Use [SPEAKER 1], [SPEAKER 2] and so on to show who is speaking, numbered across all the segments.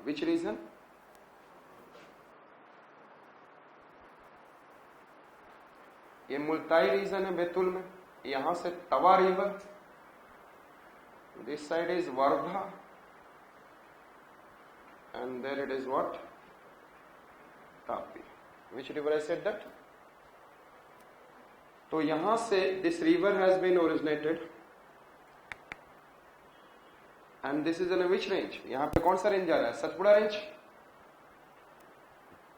[SPEAKER 1] Which region? ये Multai reason है बैतूल में. यहां से Tawa river, this side is Wardha, and there it is what? Tapi. Which river I said that? तो यहां से this river has been originated and this is in a which range? यहां पे कौन सा रेंज आ रहा है? सतपुड़ा रेंज.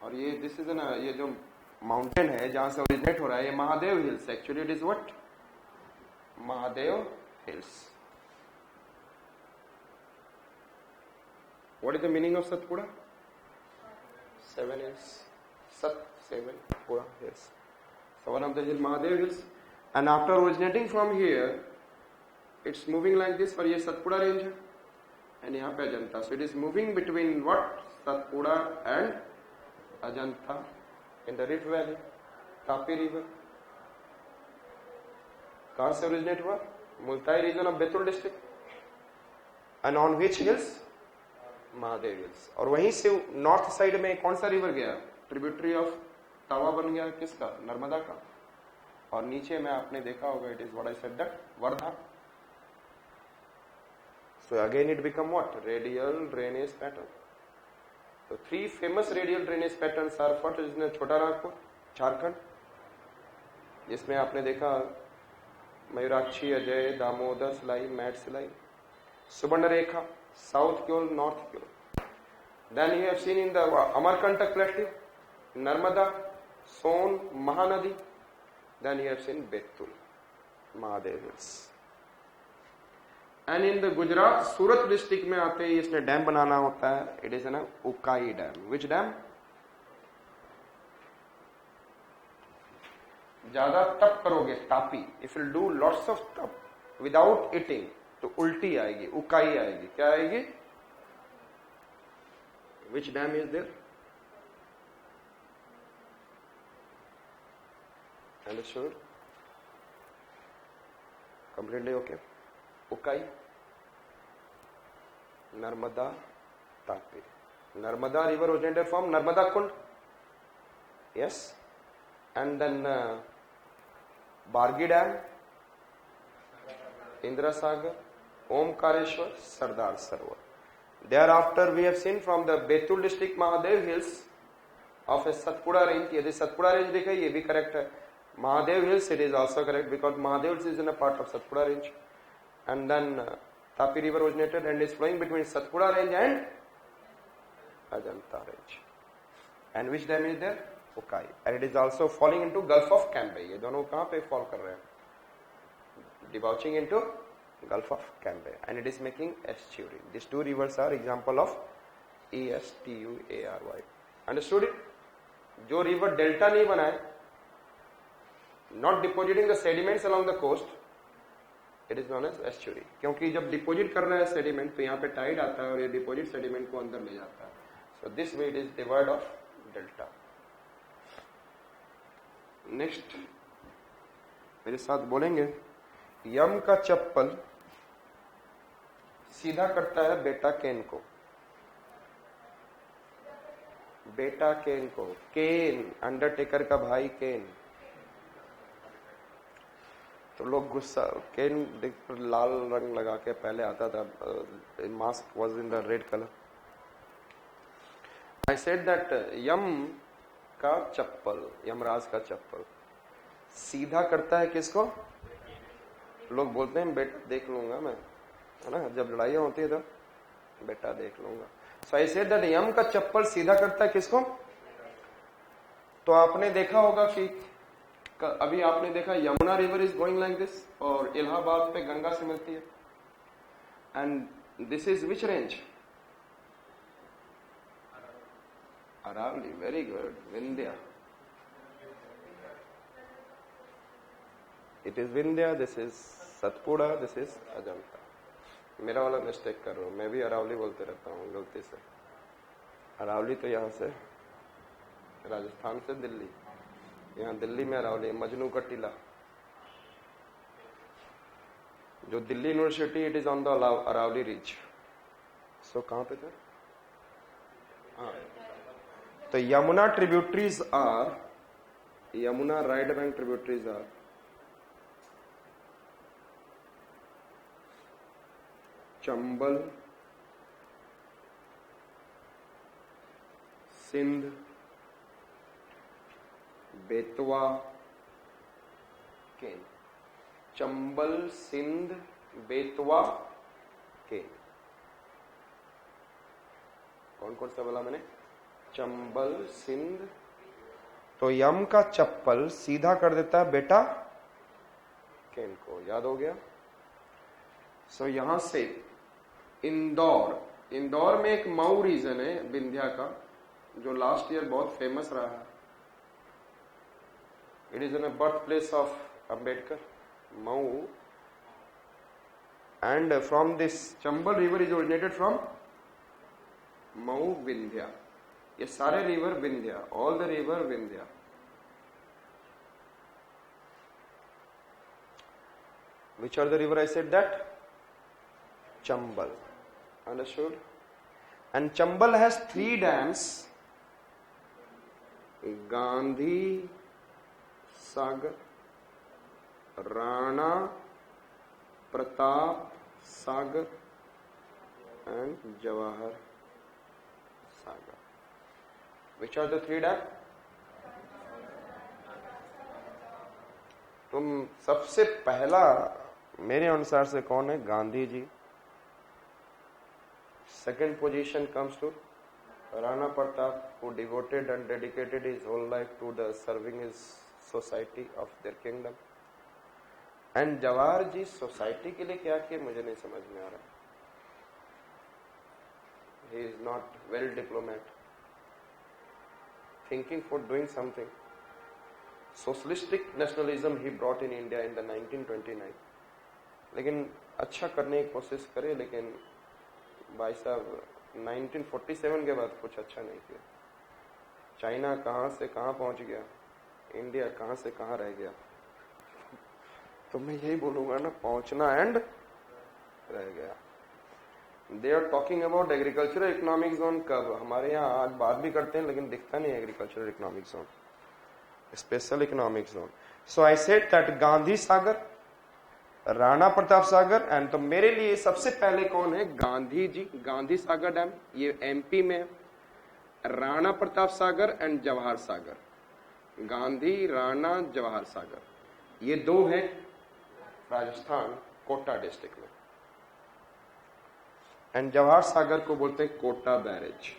[SPEAKER 1] और ये this is in a, ये जो माउंटेन है जहां से ओरिजिनेट हो रहा है, ये Mahadev hills. Actually it is what? Mahadev hills. What is the meaning of Satpura? 7 hills. Sat, 7, Pura hills. So one of the hill Mahadev hills. And after originating from here, it's moving like this. और ये Satpura range है. And यहाँ पे Ajanta. So it is moving between what? Satpura and Ajanta in the Rift Valley. Tapi river. कहाँ से originate हुआ? Multai region of Betul district. And on which hills? Mahadev hills. और वहीं से नॉर्थ साइड में कौन सा रिवर गया? ट्रिब्यूटरी ऑफ तवा बन गया किसका? नर्मदा का. और नीचे में आपने देखा होगा it is what I said that Wardha. So again it become what? Radial drainage pattern. तो 3 famous radial drainage patterns are for Chota Nagpur Jharkhand, जिसमें आपने देखा मयूराक्षी, अजय, दामोदर सिलाई, मैट सिलाई, सुवर्ण रेखा, South Kyol, North Kyol. Then you have seen in the Amarkantak Plateau, Narmada, Son, Mahanadi. Then you have seen Betul, Mahadev Hills. And in the Gujarat, Surat district में आते ही इसने dam बनाना होता है. It is an Ukai dam. Which dam? ज्यादा तप करोगे Tapi. If you do lots of तप without eating, तो उल्टी आएगी, उकाई आएगी. क्या आएगी? Which dam is there? Understood? Completely okay. Ukai, Narmada, Tapi. Narmada river originated from Narmada Kund. Yes. And then Bargi dam, Indra Sagar, Omkareshwar, Sardar Sarovar. Thereafter we have seen from the Betul district Mahadev hills of a Satpura range. यदि Satpura range देखा ये भी correct है. Mahadev hills it is also correct because Mahadev hills is in a part of Satpura range. And then Tapi river originated and is flowing between Satpura range and Ajanta range. And which dam is there? Ukai. And it is also falling into Gulf of Cambay. ये दोनों कहाँ पे fall कर रहे हैं? Debouching into Gulf of Cambay, and it is making estuary. These 2 rivers are example of estuary. Understood it? जो river delta नहीं बनाए, not depositing the sediments along the coast, it is known as estuary. क्योंकि जब deposit कर रहा है sediment तो यहाँ पे tide आता है और ये deposit sediment को अंदर ले जाता है. So this way it is devoid of delta. Next, मेरे साथ बोलेंगे. यम का चप्पल सीधा करता है बेटा केन को. बेटा केन को. केन, अंडरटेकर का भाई केन. तो लोग गुस्सा. केन देख लाल रंग लगा के पहले आता था. Mask was in the red colour. I said that Yam का चप्पल, यमराज का चप्पल सीधा करता है किसको? लोग बोलते हैं बेटा देख लूंगा मैं, है ना. जब लड़ाइयां होती है तो बेटा देख लूंगा. सो आई सेड दैट यम का चप्पल सीधा करता है किसको? तो आपने देखा होगा कि अभी आपने देखा Yamuna river is going like this और इलाहाबाद पे गंगा से मिलती है. And this is which range? Aravalli. Very good. Vindhya. It is Vindhya, this is Satpura, this is Ajanta. मेरा वाला मिस्टेक कर रहा हूँ. मैं भी अरावली बोलते रहता हूँ गलती से. अरावली तो यहाँ से राजस्थान से दिल्ली. यहाँ दिल्ली में अरावली. मजनू का टीला जो Delhi University, it is on the Aravalli reach. So कहाँ पे था? हाँ, तो Yamuna tributaries are, Yamuna right bank tributaries are Chambal, Sindh, Betwa, Ken. Chambal, Sindh, Betwa, Ken. कौन कौन सा बोला मैंने? चंबल, सिंध। तो यम का चप्पल सीधा कर देता है बेटा केन को, याद हो गया? सो यहां से इंदौर, इंदौर में एक मऊ रीजन है विंध्या का, जो लास्ट ईयर बहुत फेमस रहा है। It is in birth place of Ambedkar, Mau. And from this Chambal river is originated from Mau Vindhya. ये सारे river Vindhya, all the river Vindhya. Which are the river I said that? Chambal. Understood? And Chambal has 3 dams. Gandhi Sagar, Rana Pratap Sagar and Jawahar Sagar. Which are the 3 dams? तुम सबसे पहला मेरे अनुसार से कौन है? Gandhi ji. Second position comes to Rana Pratap, who devoted and dedicated his whole life to the serving his society of their kingdom. And Jawahar ji society के लिए क्या किए मुझे नहीं समझ में आ रहा। He is not well diplomat, thinking for doing something. Socialistic nationalism he brought in India in the 1929. लेकिन अच्छा करने की कोशिश करे, लेकिन भाई साहब 1947 के बाद कुछ अच्छा नहीं किया। चाइना कहाँ से कहाँ पहुंच गया, इंडिया कहाँ से कहाँ रह गया। तो मैं यही बोलूंगा ना, पहुंचना एंड रह गया। They are talking about agricultural economic zone. कब? हमारे यहाँ आज बात भी करते हैं लेकिन दिखता नहीं agricultural economic zone, special economic zone. So I said that Gandhi Sagar, Rana Pratap Sagar and, तो मेरे लिए सबसे पहले कौन है? गांधी जी। गांधी सागर डैम ये एमपी में है। राणा प्रताप सागर एंड जवाहर सागर। गांधी, राणा, जवाहर सागर, ये 2 है राजस्थान कोटा डिस्ट्रिक्ट में। एंड जवाहर सागर को बोलते हैं कोटा बैरेज।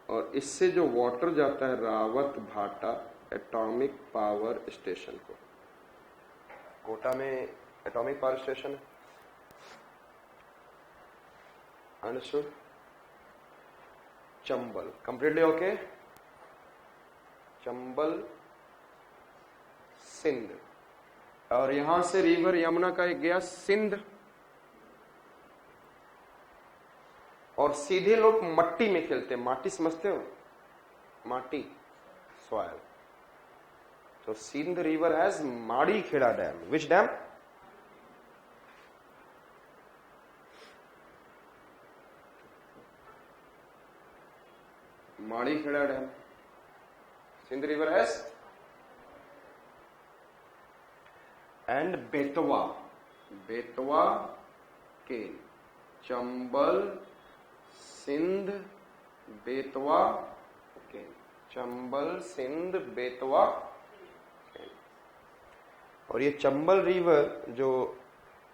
[SPEAKER 1] और इससे जो वाटर जाता है रावत भाटा एटॉमिक पावर स्टेशन को। कोटा में एटॉमिक पावर स्टेशन है। Understood? Chambal completely okay. Chambal, Sindh, और यहां से रिवर यमुना का एक गया सिंध। और सीधे लोग मट्टी में खेलते हैं। माटी समझते हो? माटी, सॉइल। तो Sindh river has Madi Kheda dam. Which dam? माड़ी Kheda dam. Sindh river has. And Betwa, Betwa Ken. Chambal, Sindh, Betwa, Ken. Chambal, Sindh, Betwa, Ken. और ये चंबल रिवर जो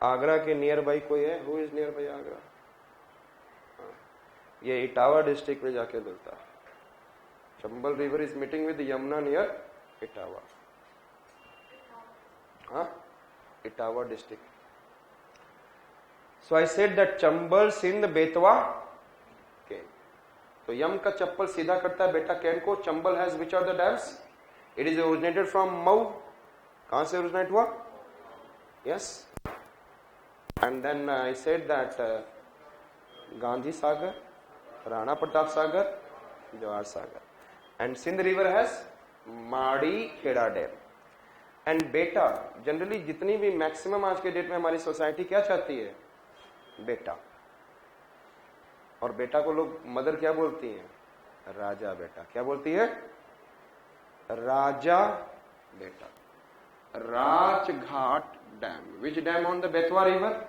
[SPEAKER 1] आगरा के नियर बाई कोई है? Who is near by Agra? ये इटावा डिस्ट्रिक्ट में जाके मिलता है। Chambal river is meeting with Yamuna near Etawah. हाँ, Etawah district. So I said that Chambal, Sindh, Betwa, Ken. तो यम का चप्पल सीधा करता है बेटा केन को। Chambal has which are the dams? It is originated from Mhow. कहां से ओरिजिनेट हुआ? Yes. And then I said that Gandhi Sagar, Rana Pratap Sagar, Jawahar Sagar. And Sindh river has Madi Kheda dam. And बेटा, जनरली जितनी भी मैक्सिमम आज के डेट में हमारी सोसाइटी क्या चाहती है? बेटा। और बेटा को लोग मदर क्या बोलती हैं? राजा बेटा। क्या बोलती है? राजा बेटा। Rajghat dam. Which dam on the Betwa river?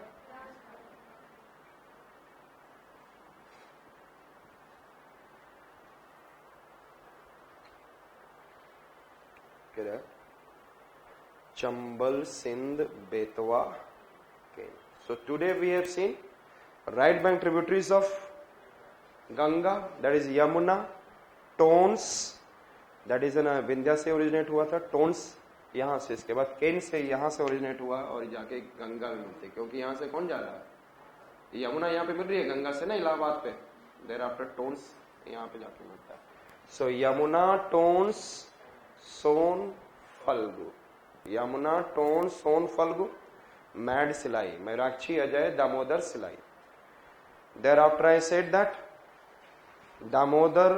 [SPEAKER 1] Chambal, Sindh, Betwa, Ken. So today we have seen right bank tributaries of Ganga, that is Yamuna, Tons, that is Vindhya से ओरिजिनेट हुआ था, टोन्स यहाँ से, इसके बाद केन से यहाँ से ओरिजिनेट हुआ और जाके गंगा में मिलते, क्योंकि यहाँ से कौन जा रहा है? यमुना यहाँ पे मिल रही है गंगा से ना, इलाहाबाद पे। देर आफ्टर टोन्स यहाँ पे जाके मिलता है। सो यमुना, टोन्स, सोन, फल्गु। यमुना, टोन, सोन, फल्गु, मैड सिलाई, मैराक्षी, अजय, दामोदर, सिलाई। There after I said that Damodar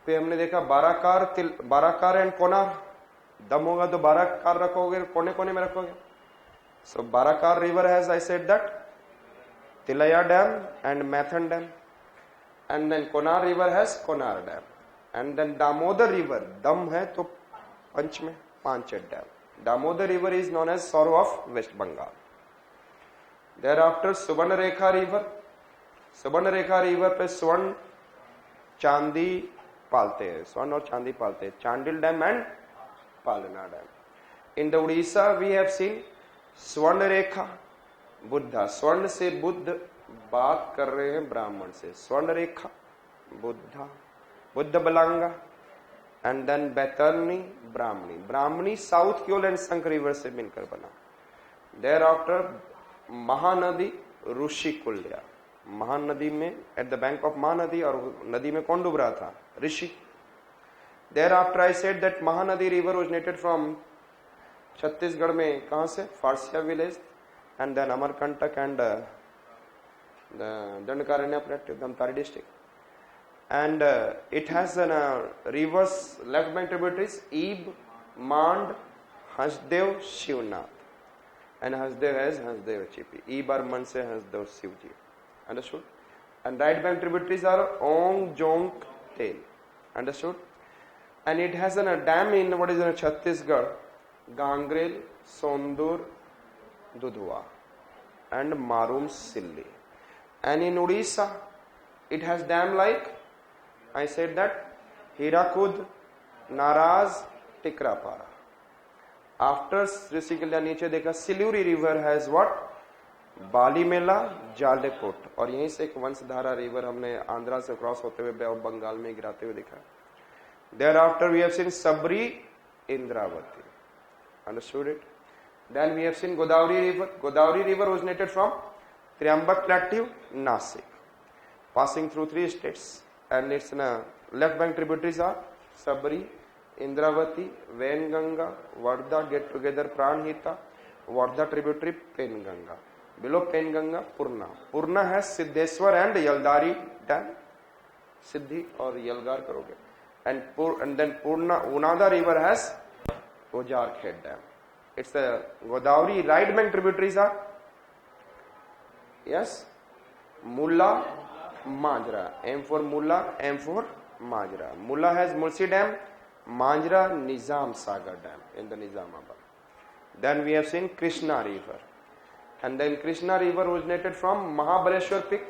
[SPEAKER 1] पे हमने देखा बाराकार एंड कोनार। दम होगा तो बाराकार रखोगे, कोने कोने में रखोगे। So Barakar river has, I said that, Tilaiya dam and Maithon dam, and then Konar river has Konar dam, and then Damodar river, दम है तो पंच में Panchet dam. Damodar river is known as sorrow of West Bengal. Thereafter Subarnarekha river. Subarnarekha river पे स्वर्ण चांदी पालते हैं, स्वर्ण और चांदी पालते हैं। Chandil dam and Palna dam. In the Orissa we have seen Subarnarekha Budha. स्वर्ण से बुद्ध बात कर रहे हैं ब्राह्मण से। Subarnarekha Budha, Budhabalanga, and then Baitarani, Brahmani. Brahmani south Koel and Sankh river से मिलकर बना। There after Mahanadi, Rushikulya. Mahanadi में at the bank of Mahanadi, और नदी में कौन डूब रहा था? ऋषि। There after I said that Mahanadi river originated from Chhattisgarh में, कहां से? Farsiya village, and then Amarkantak and Dandakaranya plate, Dhamtari district. And it has rivers, left bank tributaries, Ib, Mand, Hasdev, Shivnath. And Hasdev has Hasdev Chipi. Ib or Mand se Hasdev Shivji. Understood? And right bank tributaries are Ong, Jonk, Tel. Understood? And it has a dam in what is in Chhattisgarh, Gangrel, Sondur, Dudhwa, and Marum Silli. And in Odisha, it has dam like, I said that, Hirakud, Naraz, Tikrapara. After Rushikulya नीचे देखा सिल्यूरी river has what? Balimela, जालेकोट। और यहीं से एक Vamsadhara river हमने आंध्रा से cross होते हुए बंगाल में गिराते हुए देखा। There after we have seen Sabari, Indravati. Understood it? Then we have seen Godavari river. Godavari river originated from Trimbak plateau, Nashik, passing through 3 states. And its left bank tributaries are Sabri, Indravati, Venganga, Vardha, get together Pranhita, Vardha tributary Penganga. Below Penganga, Purna. Purna has Siddheswar and Yaldari dam. Siddhi or Yalgar karoge. And then Purna, Unada river has Ojarkhet dam. It's the Godavari right bank tributaries are, yes, Mulla, Majra. M for Mulla, M for Majra. Mulla has Mulsi Dam, Majra Nizam Sagar Dam in the Nizamabad. Then we have seen Krishna River. And then Krishna River originated from Mahabaleshwar Peak,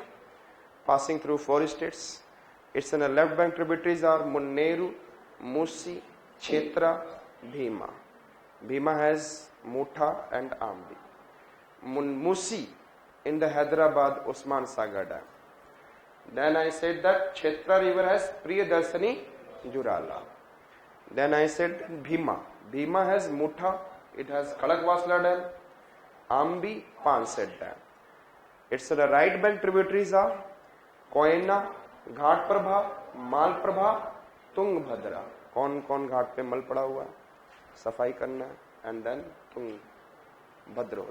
[SPEAKER 1] passing through 4 states. Its left bank tributaries are Munneru, Musi, Chetra, Bhima. Bhima has Mutha and Ambi. Musi in the Hyderabad Usman Sagar Dam. Then I said that Chetra river has Priyadarsani, Jurala. Then I said Bhima. Bhima has Mutha, it has Khadagwasla dam, Ambi, Panset dam. Its the right bank tributaries are Koyna, Ghat Prabha, Mal Prabha, Tungbhadra. कौन कौन घाट पे मल पड़ा हुआ है, सफाई करना है, and then Tungbhadro.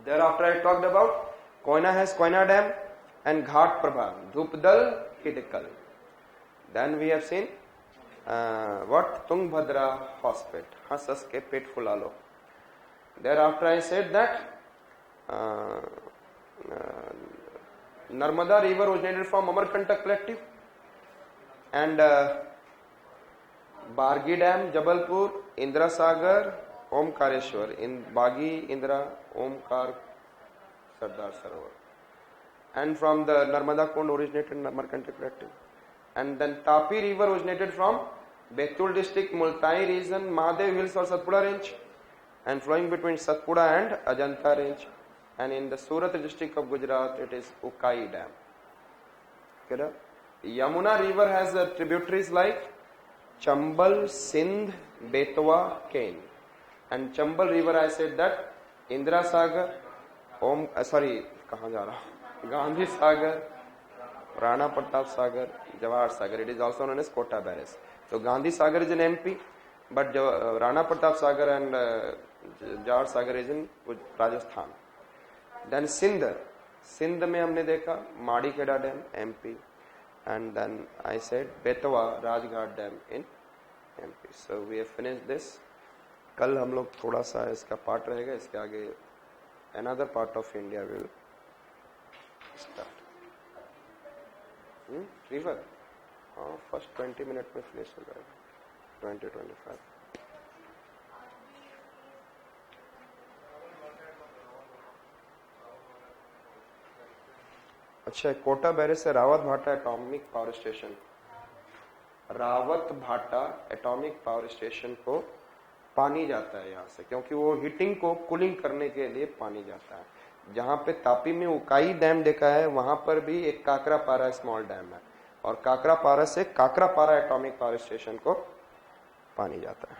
[SPEAKER 1] Thereafter I talked about Koyna has Koyna dam and Ghat Prabha, Dhupdal, Hidkal. Then we have seen what? Tungbhadra Hospital. Has ke pet fulalo. Thereafter I said that Narmada river originated from Amarkantak collective, and Bargi Dam, Jabalpur, Indra Sagar, Omkareshwar. In Bagi, Indra, Omkar, Sardar Sarovar. And from the Narmada Kund originated Amarkantak collective. And then Tapi river originated from Betul district, Multai region, Mahadev hills or Satpura range, and flowing between Satpura and Ajanta range. And in the Surat district of Gujarat, it is Ukai Dam. Okay, Yamuna river has tributaries like Chambal, Sindh, Betwa, Kain. And Chambal river, I said that Indra Sagar, Gandhi Sagar, Rana Pratap Sagar, Jawahar Sagar. It is also known as Kota barrage. So Gandhi Sagar is in MP, but Rana Pratap Sagar and Jawahar Sagar is in Rajasthan. Then Sindh में हमने देखा Madi Kheda dam MP, and then I said Betwa Rajghat Dam in MP. So we have finished this. कल हम लोग थोड़ा सा इसका part रहेगा, इसके आगे another part of India will start. River, first 20 minutes में finish हो जाएगा, 20-25. अच्छा, कोटा बैरेज से रावत भाटा एटॉमिक पावर स्टेशन, रावत भाटा एटॉमिक पावर स्टेशन को पानी जाता है यहाँ से, क्योंकि वो हीटिंग को कूलिंग करने के लिए पानी जाता है. जहाँ पे तापी में उकाई डैम देखा है, वहां पर भी एक काकरापारा स्मॉल डैम है, और काकरापारा से काकरापारा एटॉमिक पावर स्टेशन को पानी जाता है.